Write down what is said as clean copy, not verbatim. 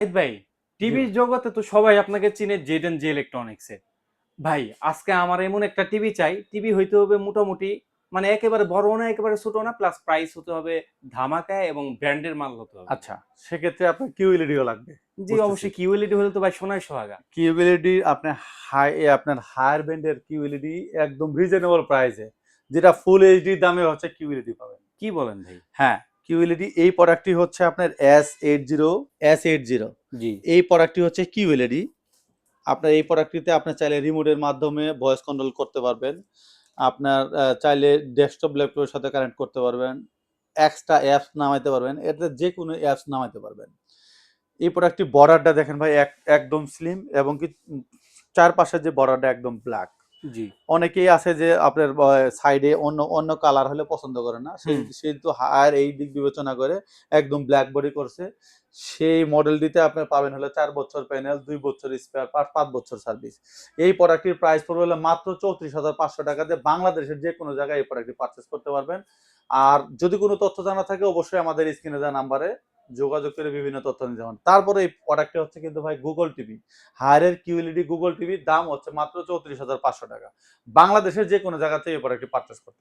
ভাই, জি টিভির ভাই। জগতে তো সবাই আপনাকে চিনে জেড ইলেকট্রনিক্সে। ভাই, আজকে আমার এমন একটা টিভি চাই, টিভি হইতে হবে মোটামুটি মানে একেবারে বড়ও না, একেবারে ছোট না, প্লাস প্রাইস হতে হবে ধামাকা এবং ব্র্যান্ডের মাল হতে হবে ভাই। আচ্ছা, সেক্ষেত্রে আপনার কিউএলইডিও লাগবে। জি, বুঝতেছি। অবশ্যই কিউএলইডি হলে তো ভাই সোনায় সোহাগা। কিউএলইডি আপনার আপনার হায়ার ব্যান্ডের কিউএলইডি একদম রিজনেবল প্রাইসে, যেটা ফুল এইচডি দামে হচ্ছে কিউএলইডি পাবেন। কি বলেন ভাই? হ্যাঁ, কিউএলইডি এই প্রোডাক্টটি হচ্ছে আপনার এস80 জি। এই প্রোডাক্টটি হচ্ছে কিউএলইডি। আপনার এই প্রোডাক্টটিতে আপনি চাইলে রিমোটের মাধ্যমে ভয়েস কন্ট্রোল করতে পারবেন। আপনার চাইলে ডেস্কটপ ল্যাপটপের সাথে কানেক্ট করতে পারবেন। এক্সট্রা অ্যাপস নামাইতে পারবেন। এতে যেকোনো অ্যাপস নামাইতে পারবেন। এই প্রোডাক্টটি বর্ডারটা দেখেন ভাই, একদম স্লিম এবং কি চারপাশের যে বর্ডারটা একদম ব্ল্যাক। জি। অনেকেই আছে যে আপনার সাইডে অন্য অন্য কালার হলে পছন্দ করে না, সে হুম। সে তো হায়ার এই দিক বিবেচনা করে একদম ব্ল্যাক বডি করছে। সেই মডেলটিতে আপনি পাবেন হলো 4 বছর প্যানেল, 2 বছর স্পেয়ার পার্ট, 5 বছর সার্ভিস। এই প্রোডাক্টটির প্রাইস পড়বে হলো মাত্র 34,500 টাকাতে। বাংলাদেশের যে কোনো জায়গায় এই প্রোডাক্টটি পারচেস করতে পারবেন। আর যদি কোনো তথ্য জানা থাকে অবশ্যই আমাদের স্ক্রিনে দেওয়া নাম্বারে যোগাযোগ করে বিভিন্ন তথ্য নিতে পারেন। তারপরে এই প্রোডাক্টটি হচ্ছে কিন্তু ভাই গুগল টিভি, হায়ারের কিউএলইডি গুগল টিভির দাম হচ্ছে মাত্র 34,500 টাকা। বাংলাদেশের যে কোনো জায়গা থেকে এই প্রোডাক্টটি পারচেস করতে